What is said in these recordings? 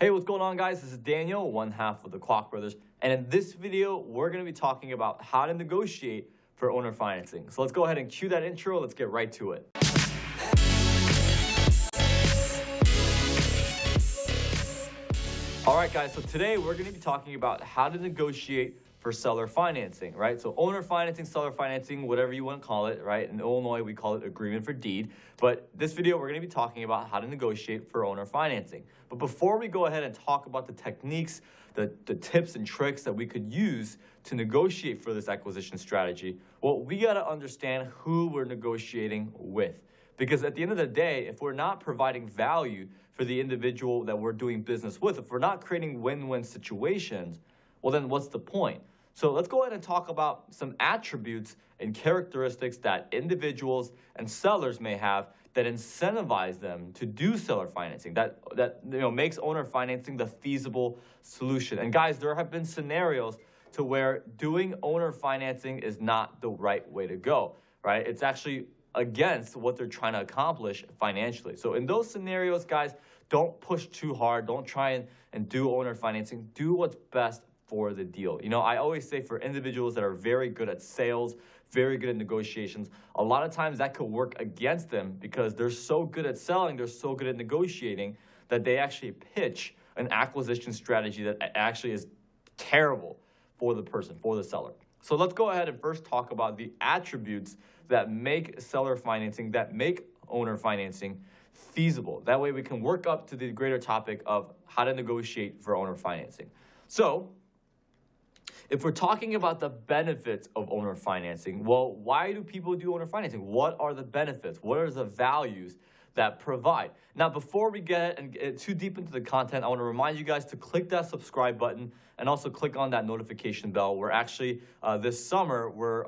Hey, what's going on, guys? This is Daniel, one half of the Kwak brothers. And in this video, we're going to be talking about how to negotiate for owner financing. So let's go ahead and cue that intro. Let's get right to it. All right, guys, so today we're going to be talking about how to negotiate for seller financing, right? So owner financing, seller financing, whatever you want to call it, right? In Illinois, we call it agreement for deed. But this video, we're going to be talking about how to negotiate for owner financing. But before we go ahead and talk about the techniques, the tips and tricks that we could use to negotiate for this acquisition strategy, well, we got to understand who we're negotiating with. Because at the end of the day, if we're not providing value for the individual that we're doing business with, if we're not creating win-win situations, well, then what's the point? So let's go ahead and talk about some attributes and characteristics that individuals and sellers may have that incentivize them to do seller financing, that makes owner financing the feasible solution. And guys, there have been scenarios to where doing owner financing is not the right way to go, right? It's actually against what they're trying to accomplish financially. So in those scenarios, guys, don't push too hard. Don't try and do owner financing. Do what's best for the deal. You know, I always say for individuals that are very good at sales, very good at negotiations, a lot of times that could work against them because they're so good at selling, they're so good at negotiating that they actually pitch an acquisition strategy that actually is terrible for the person, for the seller. So let's go ahead and first talk about the attributes that make seller financing, that make owner financing feasible. That way we can work up to the greater topic of how to negotiate for owner financing. So if we're talking about the benefits of owner financing, well, why do people do owner financing? What are the benefits? What are the values that provide? Now, before we get too deep into the content, I want to remind you guys to click that subscribe button and also click on that notification bell. We're actually, this summer, we're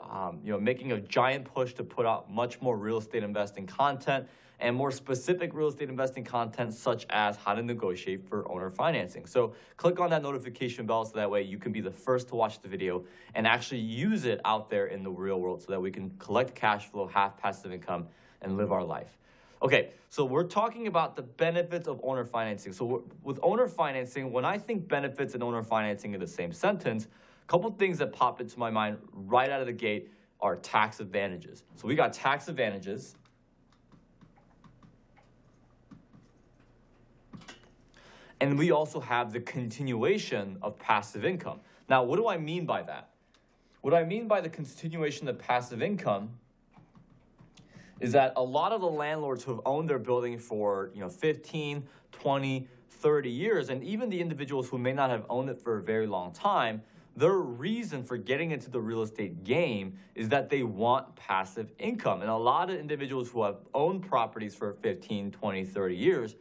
making a giant push to put out much more real estate investing content and more specific real estate investing content, such as how to negotiate for owner financing. So click on that notification bell so that way you can be the first to watch the video and actually use it out there in the real world so that we can collect cash flow, have passive income, and live our life. Okay, so we're talking about the benefits of owner financing. So with owner financing, when I think benefits and owner financing in the same sentence, a couple things that pop into my mind right out of the gate are tax advantages. So we got tax advantages. And we also have the continuation of passive income. Now, what do I mean by that? What I mean by the continuation of passive income is that a lot of the landlords who have owned their building for 15, 20, 30 years, and even the individuals who may not have owned it for a very long time, their reason for getting into the real estate game is that they want passive income. And a lot of individuals who have owned properties for 15, 20, 30 years,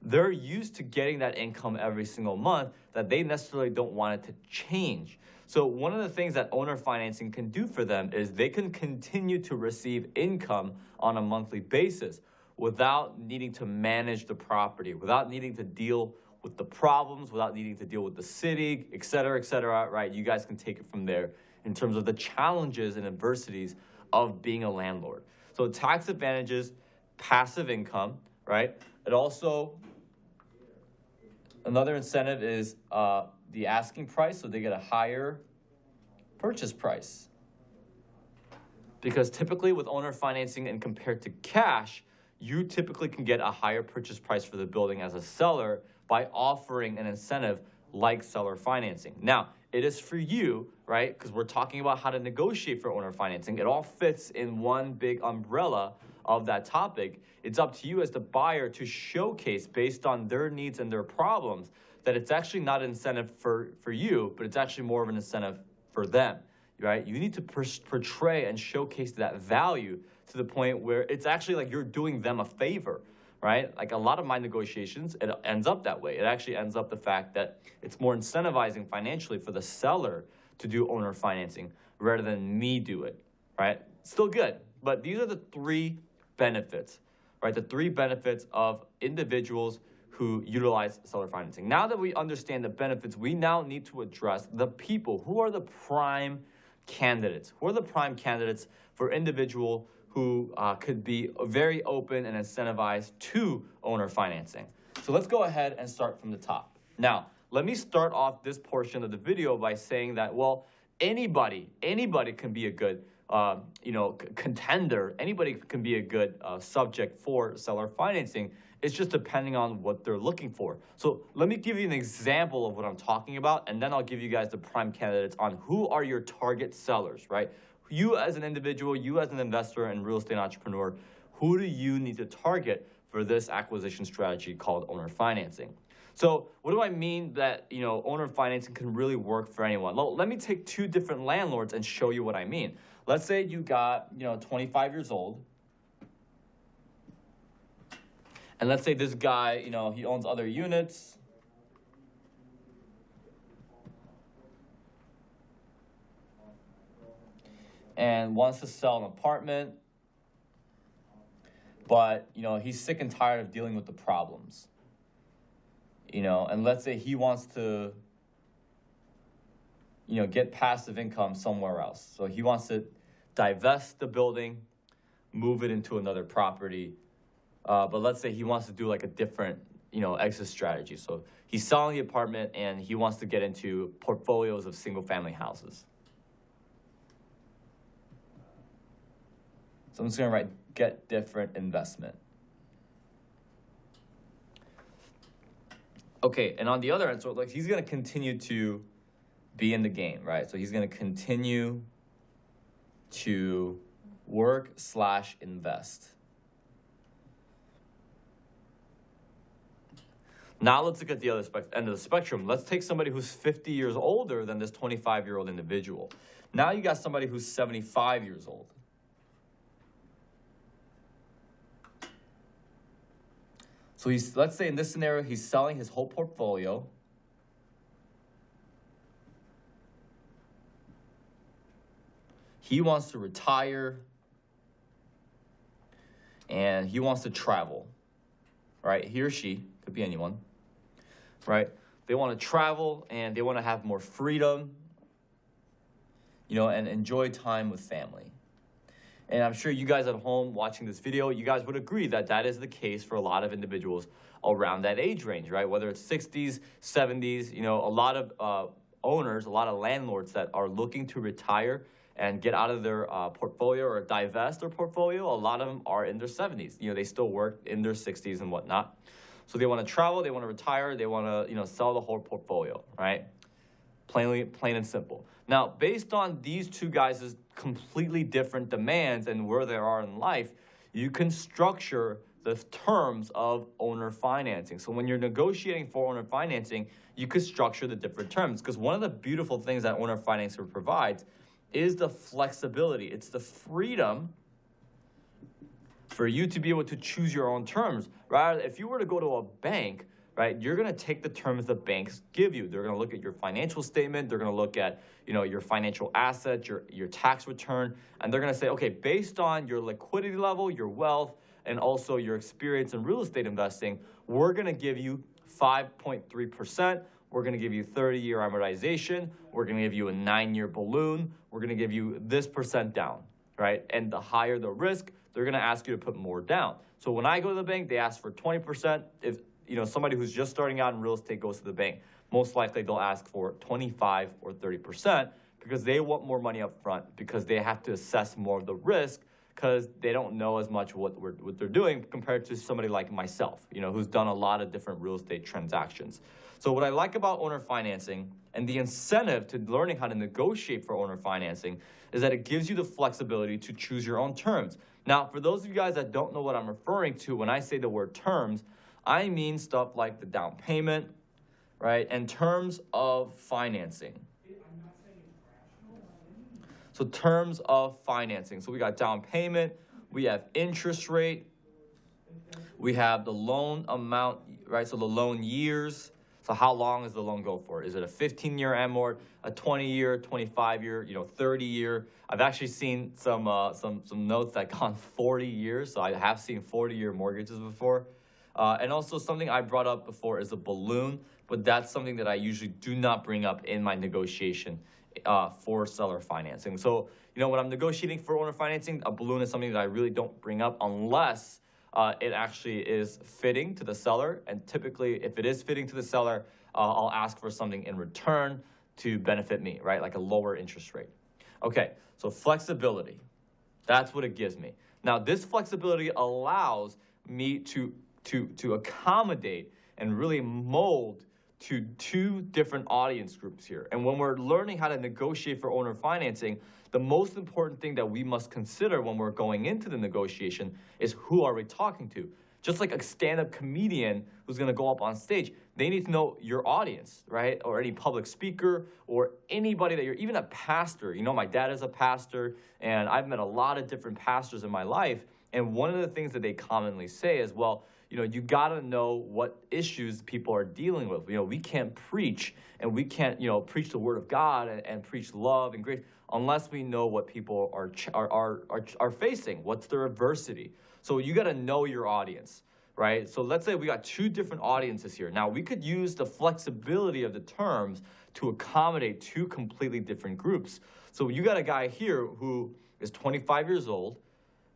they're used to getting that income every single month that they necessarily don't want it to change. So one of the things that owner financing can do for them is they can continue to receive income on a monthly basis without needing to manage the property, without needing to deal with the problems, without needing to deal with the city, et cetera, right? You guys can take it from there in terms of the challenges and adversities of being a landlord. So tax advantages, passive income, right? It also, another incentive is the asking price, so they get a higher purchase price. Because typically with owner financing and compared to cash, you typically can get a higher purchase price for the building as a seller by offering an incentive like seller financing. Now, it is for you, right? Because we're talking about how to negotiate for owner financing. It all fits in one big umbrella of that topic. It's up to you as the buyer to showcase based on their needs and their problems that it's actually not an incentive for you, but it's actually more of an incentive for them, right? You need to portray and showcase that value to the point where it's actually like you're doing them a favor, right? Like a lot of my negotiations, it ends up that way. It actually ends up the fact that it's more incentivizing financially for the seller to do owner financing rather than me do it, right? Still good, but these are the three benefits, right? The three benefits of individuals who utilize seller financing. Now that we understand the benefits, we now need to address the people. Who are the prime candidates? Who are the prime candidates for individual who could be very open and incentivized to owner financing? So let's go ahead and start from the top. Now, let me start off this portion of the video by saying that, well, anybody can be a good, contender. Anybody can be a good subject for seller financing. It's just depending on what they're looking for. So let me give you an example of what I'm talking about, and then I'll give you guys the prime candidates on who are your target sellers, right? You as an individual, you as an investor and real estate entrepreneur, who do you need to target for this acquisition strategy called owner financing? So what do I mean that, owner financing can really work for anyone? Well, let me take two different landlords and show you what I mean. Let's say you got, 25 years old. And let's say this guy, he owns other units. And wants to sell an apartment. But, he's sick and tired of dealing with the problems. And let's say he wants to, get passive income somewhere else. So he wants to divest the building, move it into another property. But let's say he wants to do like a different, exit strategy. So he's selling the apartment and he wants to get into portfolios of single family houses. So I'm just going to write get different investment. Okay, and on the other end, so like he's going to continue to be in the game, right? So he's going to continue to work/invest. Now let's look at the other end of the spectrum. Let's take somebody who's 50 years older than this 25-year-old individual. Now you got somebody who's 75 years old. So let's say in this scenario, he's selling his whole portfolio. He wants to retire and he wants to travel, right? He or she, could be anyone, right? They want to travel and they want to have more freedom, and enjoy time with family. And I'm sure you guys at home watching this video, you guys would agree that that is the case for a lot of individuals around that age range, right? Whether it's 60s, 70s, a lot of owners, a lot of landlords that are looking to retire and get out of their portfolio or divest their portfolio, a lot of them are in their 70s. They still work in their 60s and whatnot. So they want to travel, they want to retire, they want to, sell the whole portfolio, right? Plain and simple. Now, based on these two guys' completely different demands and where they are in life, you can structure the terms of owner financing. So when you're negotiating for owner financing, you could structure the different terms, because one of the beautiful things that owner financing provides is the flexibility. It's the freedom for you to be able to choose your own terms. Rather, if you were to go to a bank, right, you're going to take the terms the banks give you. They're going to look at your financial statement. They're going to look at, your financial assets, your tax return, and they're going to say, okay, based on your liquidity level, your wealth, and also your experience in real estate investing, we're going to give you 5.3%. We're going to give you 30-year amortization. We're going to give you a 9-year balloon. We're going to give you this percent down, right? And the higher the risk, they're going to ask you to put more down. So when I go to the bank, they ask for 20%. If somebody who's just starting out in real estate goes to the bank, most likely they'll ask for 25 or 30% because they want more money up front, because they have to assess more of the risk, because they don't know as much what they're doing compared to somebody like myself, who's done a lot of different real estate transactions. So what I like about owner financing and the incentive to learning how to negotiate for owner financing is that it gives you the flexibility to choose your own terms. Now, for those of you guys that don't know what I'm referring to when I say the word terms, I mean stuff like the down payment, right, and terms of financing. So terms of financing. So we got down payment, we have interest rate, we have the loan amount, right, so the loan years. So how long does the loan go for? Is it a 15-year amort, a 20-year, 25-year, 30-year? I've actually seen some notes that gone 40 years, so I have seen 40-year mortgages before. And also something I brought up before is a balloon, but that's something that I usually do not bring up in my negotiation for seller financing. So, when I'm negotiating for owner financing, a balloon is something that I really don't bring up unless it actually is fitting to the seller. And typically, if it is fitting to the seller, I'll ask for something in return to benefit me, right? Like a lower interest rate. Okay, so flexibility. That's what it gives me. Now, this flexibility allows me to accommodate and really mold to two different audience groups here. And when we're learning how to negotiate for owner financing, the most important thing that we must consider when we're going into the negotiation is who are we talking to? Just like a stand-up comedian who's gonna go up on stage, they need to know your audience, right? Or any public speaker or anybody that you're, even a pastor. You know, my dad is a pastor, and I've met a lot of different pastors in my life. And one of the things that they commonly say is, well, you know, you gotta know what issues people are dealing with. You know, we can't preach and we can't, you know, preach the word of God and preach love and grace unless we know what people are facing. What's their adversity? So you gotta know your audience, right? So let's say we got two different audiences here. Now we could use the flexibility of the terms to accommodate two completely different groups. So you got a guy here who is 25 years old.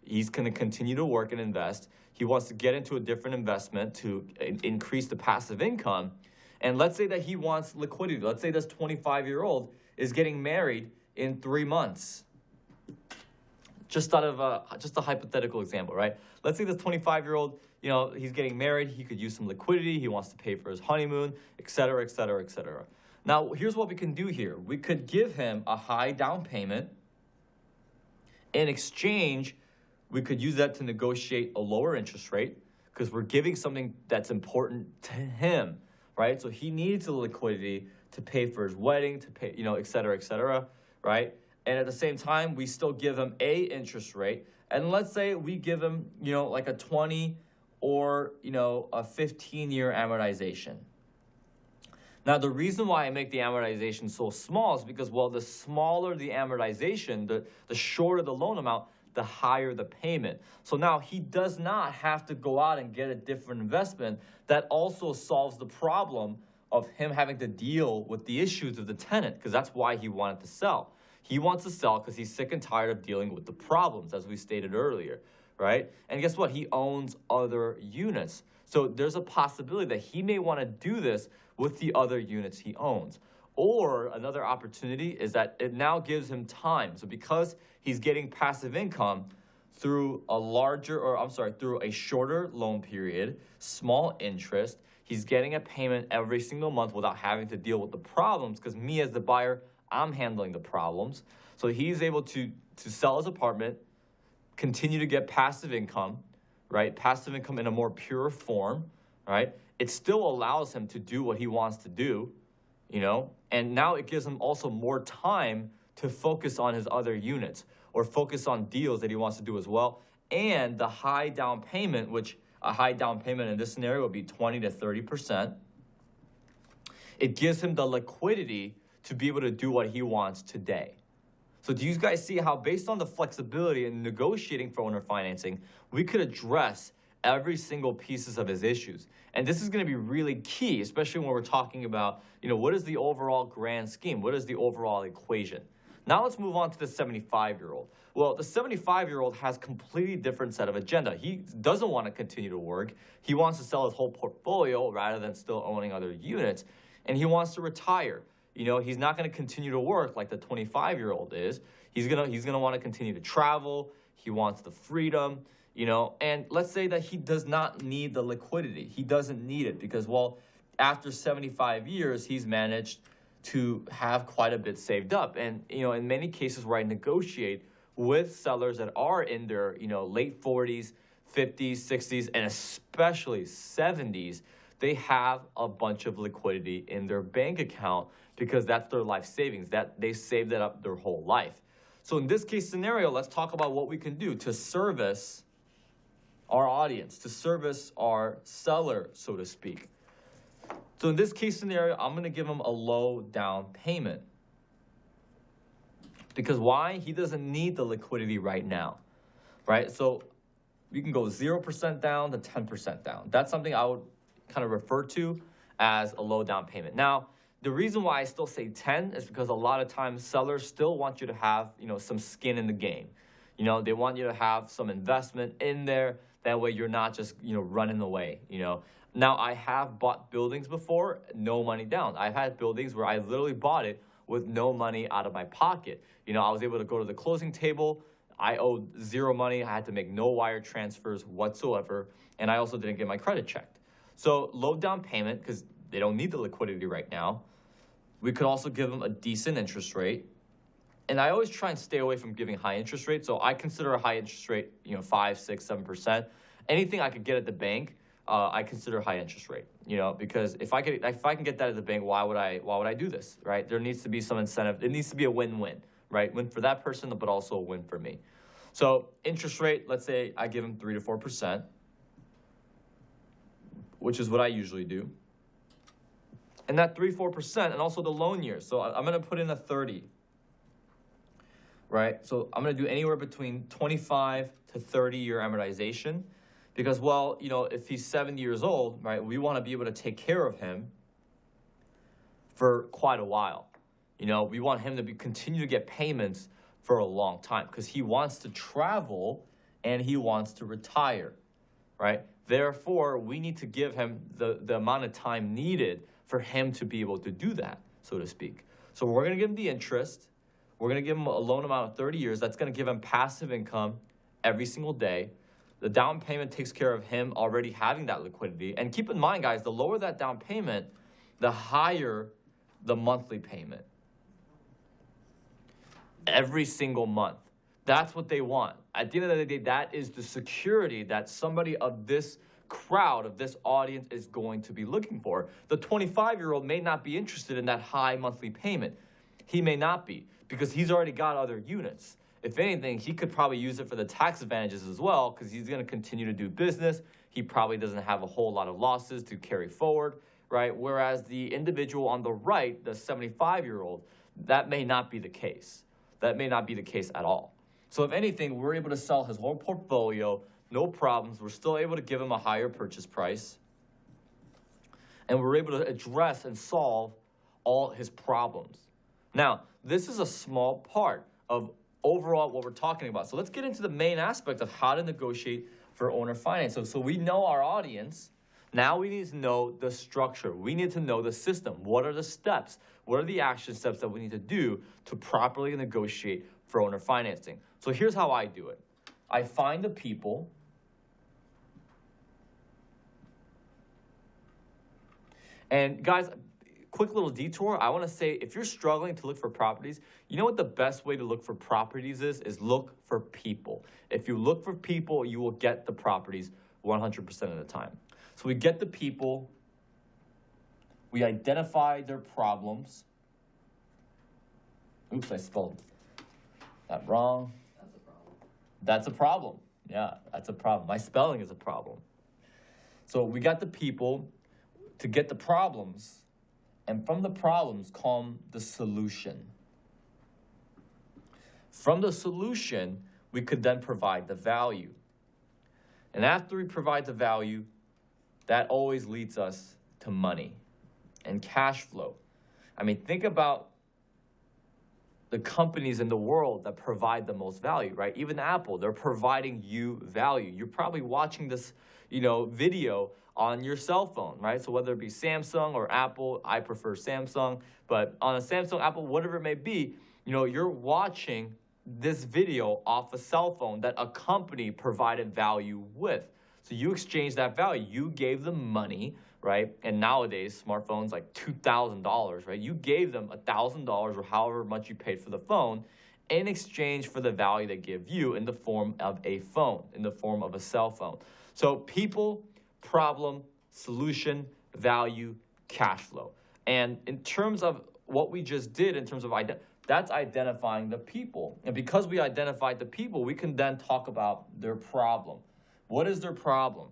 He's going to continue to work and invest. He wants to get into a different investment to increase the passive income. And let's say that he wants liquidity. Let's say this 25-year-old is getting married in 3 months. Just out of just a hypothetical example, right? Let's say this 25-year-old, you know, he's getting married. He could use some liquidity. He wants to pay for his honeymoon, et cetera, et cetera, et cetera. Now, here's what we can do here. We could give him a high down payment. In exchange, we could use that to negotiate a lower interest rate because we're giving something that's important to him, right? So he needs the liquidity to pay for his wedding, to pay, you know, et cetera, right? And at the same time, we still give him a interest rate. And let's say we give him, you know, like a 20 or, you know, a 15-year amortization. Now, the reason why I make the amortization so small is because, well, the smaller the amortization, the shorter the loan amount, the higher the payment. So now he does not have to go out and get a different investment. That also solves the problem of him having to deal with the issues of the tenant, because that's why he wanted to sell. He wants to sell because he's sick and tired of dealing with the problems, as we stated earlier, right? And guess what? He owns other units. So there's a possibility that he may want to do this with the other units he owns. Or another opportunity is that it now gives him time. So because he's getting passive income through through a shorter loan period, small interest, he's getting a payment every single month without having to deal with the problems, because me as the buyer, I'm handling the problems. So he's able to sell his apartment, continue to get passive income, right? Passive income in a more pure form, right? It still allows him to do what he wants to do, you know, and now it gives him also more time to focus on his other units or focus on deals that he wants to do as well. And the high down payment, which a high down payment in this scenario would be 20 to 30%. It gives him the liquidity to be able to do what he wants today. So do you guys see how, based on the flexibility in negotiating for owner financing, we could address every single pieces of his issues? And this is going to be really key, especially when we're talking about, you know, what is the overall grand scheme? What is the overall equation? Now let's move on to the 75-year-old. Well, the 75-year-old has a completely different set of agenda. He doesn't want to continue to work. He wants to sell his whole portfolio rather than still owning other units. And he wants to retire. You know, he's not going to continue to work like the 25-year-old is. He's gonna want to continue to travel. He wants the freedom, you know. And let's say that he does not need the liquidity. He doesn't need it because, well, after 75 years, he's managed to have quite a bit saved up. And, you know, in many cases where I negotiate with sellers that are in their, you know, late 40s, 50s, 60s, and especially 70s, they have a bunch of liquidity in their bank account because that's their life savings, that they saved that up their whole life. So in this case scenario, let's talk about what we can do to service our audience, to service our seller, so to speak. So in this case scenario, I'm going to give him a low down payment. Because why? He doesn't need the liquidity right now, right? So we can go 0% down to 10% down. That's something I would kind of refer to as a low down payment. Now, the reason why I still say 10 is because a lot of times sellers still want you to have, you know, some skin in the game. You know, they want you to have some investment in there. That way you're not just, you know, running away, you know. Now, I have bought buildings before, no money down. I've had buildings where I literally bought it with no money out of my pocket. I was able to go to the closing table. I owed zero money. I had to make no wire transfers whatsoever. And I also didn't get my credit checked. So low down payment, because they don't need the liquidity right now. We could also give them a decent interest rate. And I always try and stay away from giving high interest rates. So I consider a high interest rate, 5, 6, 7%. Anything I could get at the bank, I consider high interest rate. Because if I can get that at the bank, why would I do this, right? There needs to be some incentive. It needs to be a win-win, right? Win for that person, but also a win for me. So interest rate, let's say I give them 3 to 4%, which is what I usually do. And that 3, 4%, and also the loan years. So I'm going to put in a 30. Right? So I'm going to do anywhere between 25 to 30-year amortization because, if he's 70 years old, right, we want to be able to take care of him for quite a while. We want him to continue to get payments for a long time because he wants to travel and he wants to retire, right? Therefore, we need to give him the amount of time needed for him to be able to do that, so to speak. So we're going to give him the interest. We're going to give him a loan amount of 30 years. That's going to give him passive income every single day. The down payment takes care of him already having that liquidity. And keep in mind, guys, the lower that down payment, the higher the monthly payment. Every single month. That's what they want. At the end of the day, that is the security that somebody of this crowd, of this audience, is going to be looking for. The 25-year-old may not be interested in that high monthly payment. He may not be, because he's already got other units. If anything, he could probably use it for the tax advantages as well, because he's going to continue to do business. He probably doesn't have a whole lot of losses to carry forward, right? Whereas the individual on the right, the 75-year-old, that may not be the case. That may not be the case at all. So if anything, we're able to sell his whole portfolio, no problems. We're still able to give him a higher purchase price. And we're able to address and solve all his problems. Now, this is a small part of overall what we're talking about. So let's get into the main aspect of how to negotiate for owner finance. So we know our audience. Now we need to know the structure. We need to know the system. What are the steps? What are the action steps that we need to do to properly negotiate for owner financing? So here's how I do it. I find the people. And guys, quick little detour. I want to say, if you're struggling to look for properties, you know what the best way to look for properties is look for people. If you look for people, you will get the properties 100% of the time. So we get the people, we identify their problems. Oops, I spelled that wrong. That's a problem. That's a problem. Yeah, that's a problem. My spelling is a problem. So we got the people to get the problems, and from the problems come the solution. From the solution, we could then provide the value. And after we provide the value, that always leads us to money and cash flow. I mean, think about the companies in the world that provide the most value, right? Even Apple, they're providing you value. You're probably watching this, video on your cell phone, right? So whether it be Samsung or Apple, I prefer Samsung, but on a Samsung, Apple, whatever it may be, you're watching this video off a cell phone that a company provided value with. So you exchange that value. You gave them money, right? And nowadays, smartphones like $2,000, right? You gave them $1,000 or however much you paid for the phone in exchange for the value they give you in the form of a phone, in the form of a cell phone. So people, problem, solution, value, cash flow. And in terms of what we just did, in terms of that's identifying the people. And because we identified the people, we can then talk about their problem. What is their problem?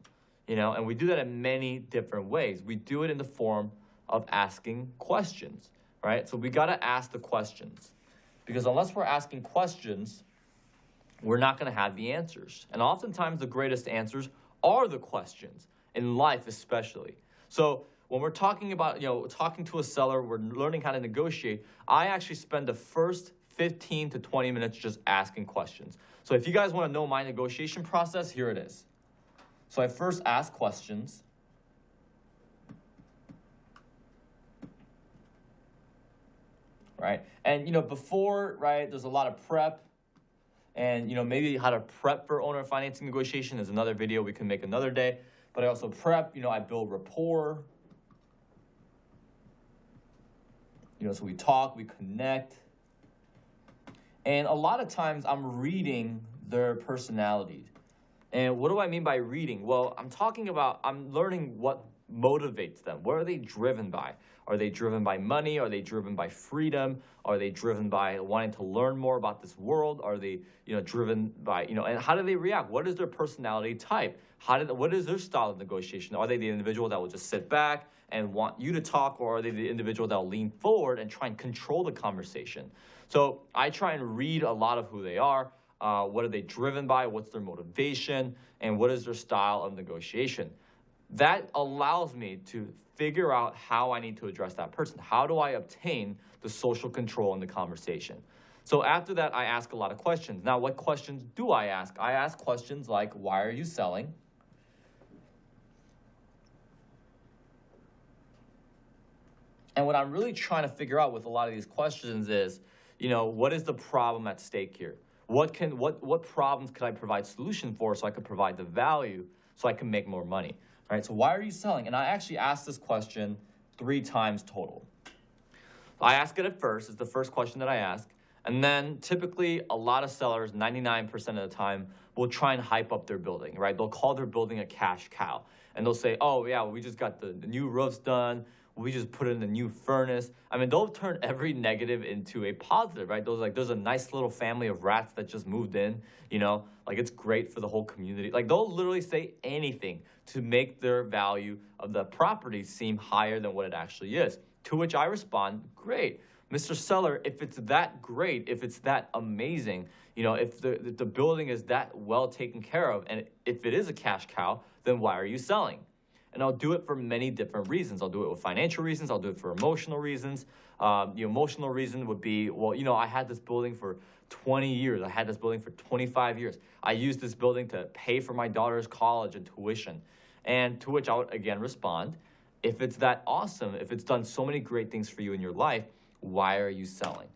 And we do that in many different ways. We do it in the form of asking questions, right? So we got to ask the questions, because unless we're asking questions, we're not going to have the answers. And oftentimes the greatest answers are the questions, in life especially. So when we're talking about, talking to a seller, we're learning how to negotiate, I actually spend the first 15 to 20 minutes just asking questions. So if you guys want to know my negotiation process, here it is. So I first ask questions. right? And, before, right, there's a lot of prep. And, maybe how to prep for owner financing negotiation is another video we can make another day. But I also prep, I build rapport. So we talk, we connect. And a lot of times I'm reading their personality. And what do I mean by reading? Well, I'm learning what motivates them. What are they driven by? Are they driven by money? Are they driven by freedom? Are they driven by wanting to learn more about this world? Are they, driven by, and how do they react? What is their personality type? What is their style of negotiation? Are they the individual that will just sit back and want you to talk, or are they the individual that will lean forward and try and control the conversation? So I try and read a lot of who they are. What are they driven by? What's their motivation? And what is their style of negotiation? That allows me to figure out how I need to address that person. How do I obtain the social control in the conversation? So after that, I ask a lot of questions. Now, what questions do I ask? I ask questions like, why are you selling? And what I'm really trying to figure out with a lot of these questions is, what is the problem at stake here? What problems could I provide solution for so I could provide the value so I can make more money? All right, so why are you selling? And I actually asked this question 3 times total. I ask it at first. It's the first question that I ask. And then typically a lot of sellers, 99% of the time, will try and hype up their building, right? They'll call their building a cash cow. And they'll say, oh, yeah, we just got the new roofs done. We just put in the new furnace. I mean, they'll turn every negative into a positive, right? There's a nice little family of rats that just moved in, like it's great for the whole community. Like they'll literally say anything to make their value of the property seem higher than what it actually is. To which I respond, great. Mr. Seller, if it's that great, if it's that amazing, if the building is that well taken care of, and if it is a cash cow, then why are you selling? And I'll do it for many different reasons. I'll do it with financial reasons. I'll do it for emotional reasons. The emotional reason would be, well, I had this building for 20 years. I had this building for 25 years. I used this building to pay for my daughter's college and tuition. And to which I would, again, respond, if it's that awesome, if it's done so many great things for you in your life, why are you selling?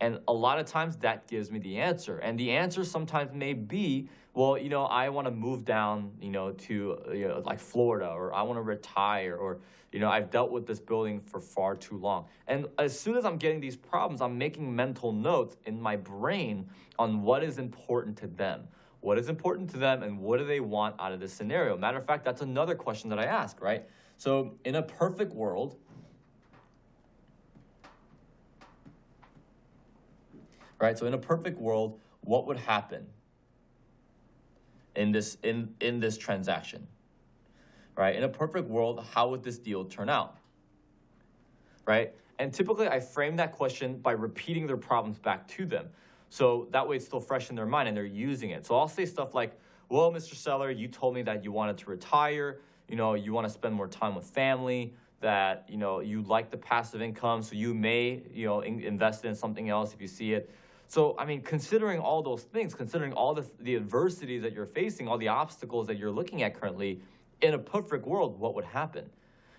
And a lot of times that gives me the answer. And the answer sometimes may be, well, I want to move down, to like Florida, or I want to retire, or, I've dealt with this building for far too long. And as soon as I'm getting these problems, I'm making mental notes in my brain on what is important to them. What is important to them and what do they want out of this scenario? Matter of fact, that's another question that I ask, right? So in a perfect world, right? So in a perfect world, what would happen in this transaction, right? In a perfect world, how would this deal turn out, right? And typically I frame that question by repeating their problems back to them. So that way it's still fresh in their mind and they're using it. So I'll say stuff like, well, Mr. Seller, you told me that you wanted to retire, you want to spend more time with family, that, you like the passive income, so you may, invest in something else if you see it. So, I mean, considering all those things, considering all the adversities that you're facing, all the obstacles that you're looking at currently, in a perfect world, what would happen?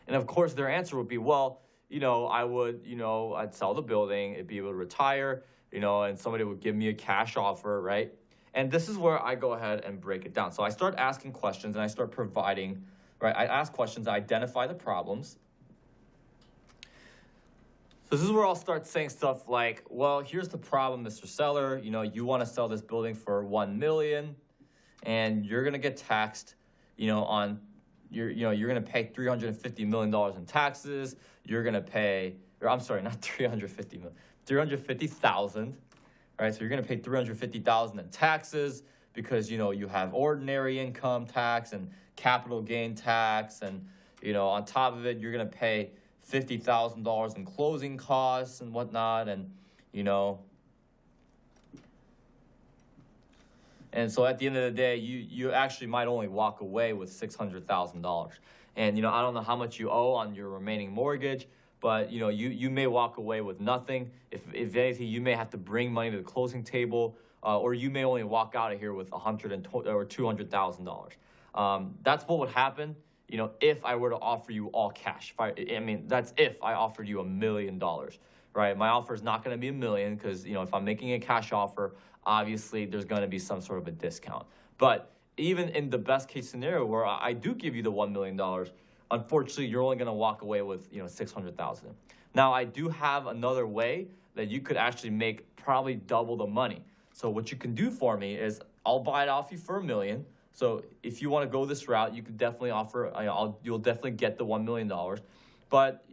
And of course, their answer would be, well, I would, I'd sell the building, it'd be able to retire, and somebody would give me a cash offer, right? And this is where I go ahead and break it down. So I start asking questions and I start providing, right? I ask questions, I identify the problems. So this is where I'll start saying stuff like, well, here's the problem, Mr. Seller. You want to sell this building for $1 million, and you're going to get taxed, you're going to pay $350 million in taxes. You're going to pay, or I'm sorry, not 350 million, 350,000. Right? So you're going to pay 350,000 in taxes because, you have ordinary income tax and capital gain tax. And, on top of it, you're going to pay $50,000 in closing costs and whatnot. And, and so at the end of the day, you actually might only walk away with $600,000. And, I don't know how much you owe on your remaining mortgage, but, you may walk away with nothing. If anything, you may have to bring money to the closing table, or you may only walk out of here with $100,000 or $200,000. That's what would happen, if I were to offer you all cash. I mean, that's if I offered you $1 million, right? My offer is not going to be $1 million because, if I'm making a cash offer, obviously there's going to be some sort of a discount. But even in the best case scenario where I do give you the $1 million, unfortunately, you're only going to walk away with, $600,000. Now, I do have another way that you could actually make probably double the money. So what you can do for me is I'll buy it off you for $1 million. So if you want to go this route, you could definitely offer, you'll definitely get the $1 million. But,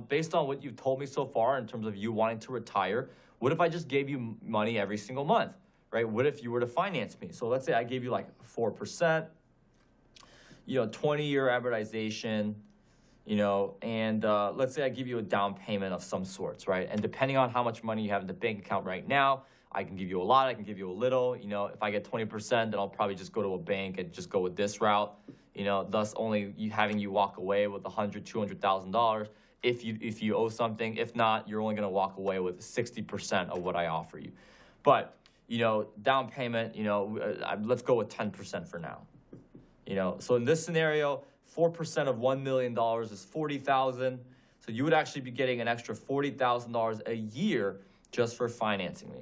based on what you've told me so far in terms of you wanting to retire, what if I just gave you money every single month, right? What if you were to finance me? So let's say I gave you like 4%, 20-year amortization, and let's say I give you a down payment of some sorts, right? And depending on how much money you have in the bank account right now, I can give you a lot, I can give you a little. If I get 20%, then I'll probably just go to a bank and just go with this route, thus only having you walk away with $100,000, $200,000 if you owe something. If not, you're only going to walk away with 60% of what I offer you. But, down payment, let's go with 10% for now. So in this scenario, 4% of $1 million is $40,000. So you would actually be getting an extra $40,000 a year just for financing me.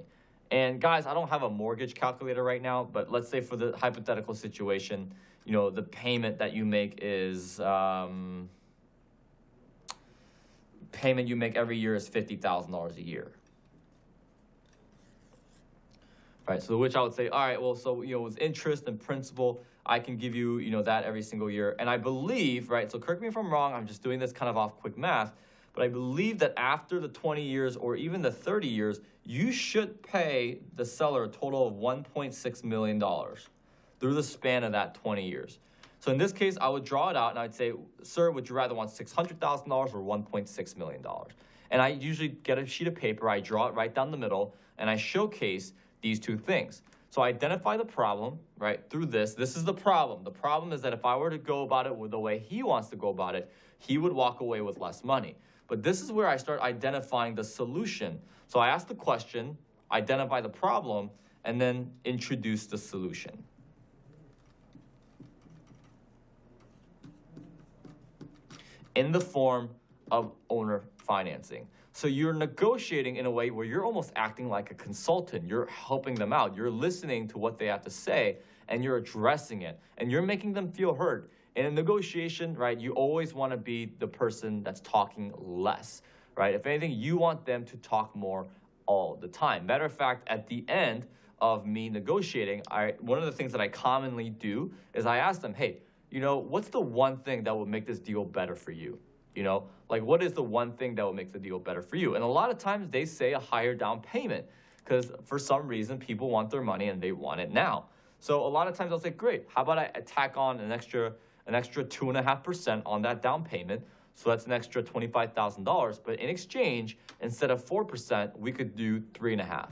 And guys, I don't have a mortgage calculator right now, but let's say for the hypothetical situation, the payment that you make is, payment you make every year is $50,000 a year. Right, so which I would say, all right, well, so, with interest and principal, I can give you, that every single year. And I believe, right, so correct me if I'm wrong, I'm just doing this kind of off quick math, but I believe that after the 20 years or even the 30 years, you should pay the seller a total of $1.6 million through the span of that 20 years. So in this case, I would draw it out and I'd say, sir, would you rather want $600,000 or $1.6 million? And I usually get a sheet of paper, I draw it right down the middle, and I showcase these two things. So I identify the problem, right, through this. This is the problem. The problem is that if I were to go about it with the way he wants to go about it, he would walk away with less money. But this is where I start identifying the solution. So I ask the question, identify the problem, and then introduce the solution. In the form of owner financing. So you're negotiating in a way where you're almost acting like a consultant. You're helping them out. You're listening to what they have to say, and you're addressing it, and you're making them feel heard. In a negotiation, right, you always want to be the person that's talking less, right? If anything, you want them to talk more all the time. Matter of fact, at the end of me negotiating, one of the things that I commonly do is I ask them, hey, what's the one thing that will make this deal better for you? Like what is the one thing that will make the deal better for you? And a lot of times they say a higher down payment because for some reason people want their money and they want it now. So a lot of times I'll say, great, how about I tack on an extra 2.5% on that down payment? So that's an extra $25,000. But in exchange, instead of 4%, we could do 3.5%,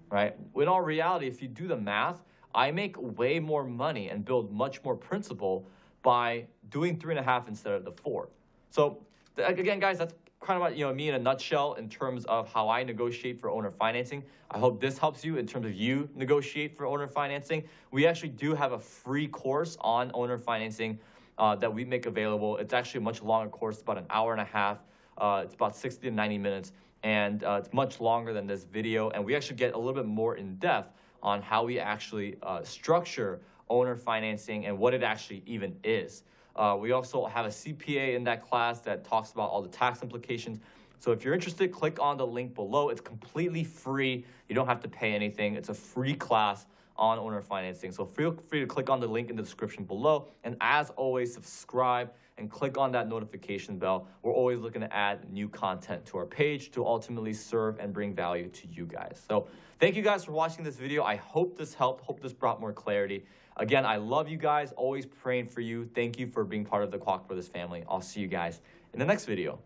right? In all reality, if you do the math, I make way more money and build much more principal by doing 3.5 instead of the 4. So again, guys, that's kind of me in a nutshell in terms of how I negotiate for owner financing. I hope this helps you in terms of you negotiate for owner financing. We actually do have a free course on owner financing that we make available. It's actually a much longer course, about an hour and a half. It's about 60 to 90 minutes, and it's much longer than this video. And we actually get a little bit more in depth on how we actually structure owner financing and what it actually even is. We also have a CPA in that class that talks about all the tax implications. So if you're interested, click on the link below. It's completely free. You don't have to pay anything. It's a free class on owner financing. So feel free to click on the link in the description below. And as always, subscribe and click on that notification bell. We're always looking to add new content to our page to ultimately serve and bring value to you guys. So thank you guys for watching this video. I hope this helped. Hope this brought more clarity. Again, I love you guys. Always praying for you. Thank you for being part of the Kwak Brothers family. I'll see you guys in the next video.